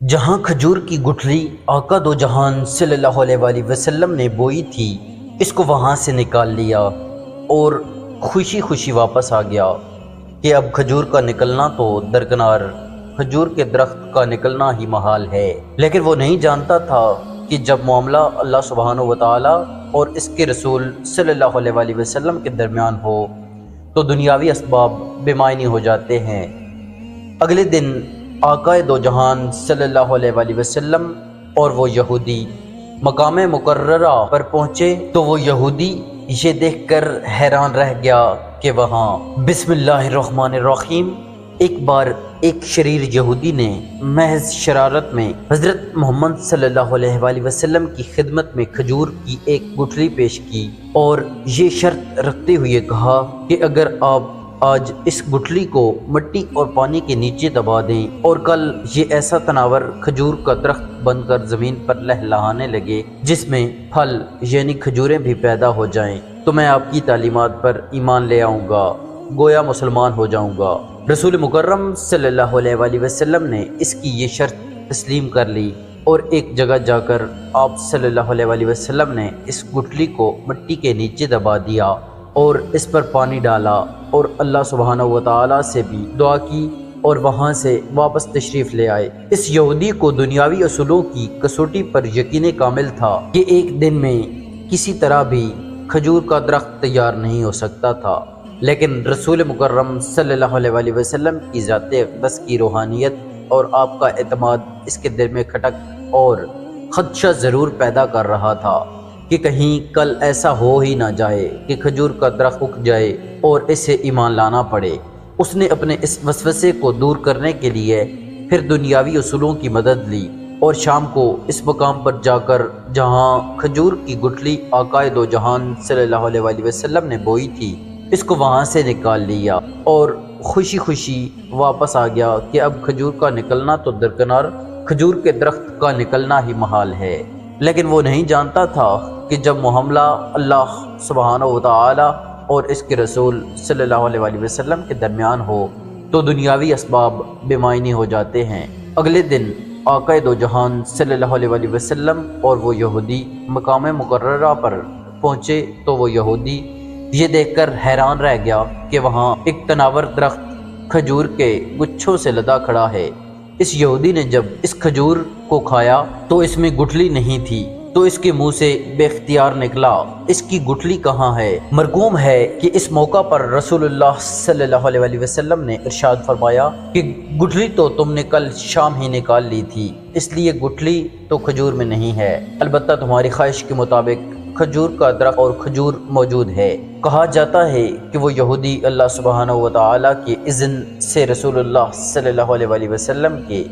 جہاں کھجور کی گٹھلی آقا دو جہان صلی اللہ علیہ وآلہ وسلم نے بوئی تھی، اس کو وہاں سے نکال لیا اور خوشی خوشی واپس آ گیا کہ اب کھجور کا نکلنا تو درکنار، کھجور کے درخت کا نکلنا ہی محال ہے۔ لیکن وہ نہیں جانتا تھا کہ جب معاملہ اللہ سبحانہ وتعالی اور اس کے رسول صلی اللہ علیہ وآلہ وسلم کے درمیان ہو تو دنیاوی اسباب بے معنی ہو جاتے ہیں۔ اگلے دن آقا دو جہان صلی اللہ علیہ وآلہ وسلم اور وہ یہودی مقام مقررہ پر پہنچے تو وہ یہودی یہ دیکھ کر حیران رہ گیا کہ وہاں بسم اللہ الرحمن الرحیم ایک بار ایک شریر یہودی نے محض شرارت میں حضرت محمد صلی اللہ علیہ وآلہ وسلم کی خدمت میں کھجور کی ایک گٹھلی پیش کی اور یہ شرط رکھتے ہوئے کہا کہ اگر آپ آج اس گٹھلی کو مٹی اور پانی کے نیچے دبا دیں اور کل یہ ایسا تناور کھجور کا درخت بن کر زمین پر لہلہانے لگے جس میں پھل یعنی کھجوریں بھی پیدا ہو جائیں تو میں آپ کی تعلیمات پر ایمان لے آؤں گا، گویا مسلمان ہو جاؤں گا۔ رسول مکرم صلی اللہ علیہ وآلہ وسلم نے اس کی یہ شرط تسلیم کر لی اور ایک جگہ جا کر آپ صلی اللہ علیہ وآلہ وسلم نے اس گٹھلی کو مٹی کے نیچے دبا دیا اور اس پر پانی ڈالا اور اللہ سبحانہ وتعالی سے بھی دعا کی اور وہاں سے واپس تشریف لے آئے۔ اس یہودی کو دنیاوی اصولوں کی کسوٹی پر یقین کامل تھا کہ ایک دن میں کسی طرح بھی کھجور کا درخت تیار نہیں ہو سکتا تھا، لیکن رسول مکرم صلی اللہ علیہ وآلہ وسلم کی ذات اقدس کی روحانیت اور آپ کا اعتماد اس کے دل میں کھٹک اور خدشہ ضرور پیدا کر رہا تھا کہ کہیں کل ایسا ہو ہی نہ جائے کہ کھجور کا درخت اگ جائے اور اسے ایمان لانا پڑے۔ اس نے اپنے اس وسوسے کو دور کرنے کے لیے پھر دنیاوی اصولوں کی مدد لی اور شام کو اس مقام پر جا کر جہاں کھجور کی گٹھلی آقا دو جہان صلی اللہ علیہ وآلہ وسلم نے بوئی تھی اس کو وہاں سے نکال لیا اور خوشی خوشی واپس آ گیا کہ اب کھجور کا نکلنا تو درکنار، کھجور کے درخت کا نکلنا ہی محال ہے۔ لیکن وہ نہیں جانتا تھا کہ جب معاملہ اللہ سبحانہ وتعالی اور اس کے رسول صلی اللہ علیہ وآلہ وسلم کے درمیان ہو تو دنیاوی اسباب بے معنی ہو جاتے ہیں۔ اگلے دن آقا دو جہان صلی اللہ علیہ وآلہ وسلم اور وہ یہودی مقام مقررہ پر پہنچے تو وہ یہودی یہ دیکھ کر حیران رہ گیا کہ وہاں ایک تناور درخت کھجور کے گچھوں سے لدا کھڑا ہے۔ اس یہودی نے جب اس کھجور کو کھایا تو اس میں گٹھلی نہیں تھی تو اس کے منہ سے بے اختیار نکلا، اس کی گٹھلی کہاں ہے؟ مرغوم ہے کہ اس موقع پر رسول اللہ صلی اللہ علیہ وآلہ وسلم نے ارشاد فرمایا کہ گٹھلی تو تم نے کل شام ہی نکال لی تھی، اس لیے گٹھلی تو کھجور میں نہیں ہے، البتہ تمہاری خواہش کے مطابق کھجور کا درخت اور کھجور موجود ہے۔ کہا جاتا ہے کہ وہ یہودی اللہ سبحانہ وتعالی کے اذن سے رسول اللہ صلی اللہ علیہ وآلہ وسلم کے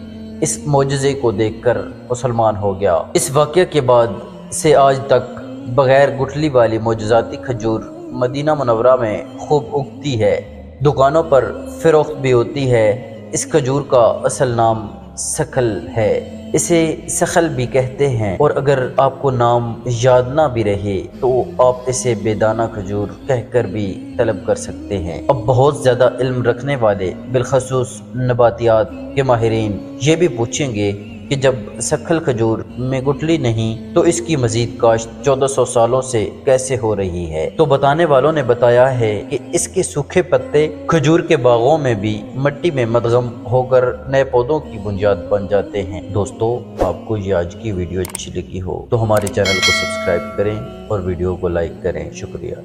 اس معجزے کو دیکھ کر مسلمان ہو گیا۔ اس واقعہ کے بعد سے آج تک بغیر گٹھلی والی معجزاتی کھجور مدینہ منورہ میں خوب اگتی ہے، دکانوں پر فروخت بھی ہوتی ہے۔ اس کھجور کا اصل نام سکھل ہے، اسے سخل بھی کہتے ہیں، اور اگر آپ کو نام یاد نہ بھی رہے تو آپ اسے بیدانہ کھجور کہہ کر بھی طلب کر سکتے ہیں۔ اب بہت زیادہ علم رکھنے والے بالخصوص نباتیات کے ماہرین یہ بھی پوچھیں گے کہ جب سکھل کھجور میں گٹھلی نہیں تو اس کی مزید کاشت 1400 سالوں سے کیسے ہو رہی ہے؟ تو بتانے والوں نے بتایا ہے کہ اس کے سوکھے پتے کھجور کے باغوں میں بھی مٹی میں مدغم ہو کر نئے پودوں کی بنیاد بن جاتے ہیں۔ دوستو، آپ کو یہ آج کی ویڈیو اچھی لگی ہو تو ہمارے چینل کو سبسکرائب کریں اور ویڈیو کو لائک کریں۔ شکریہ۔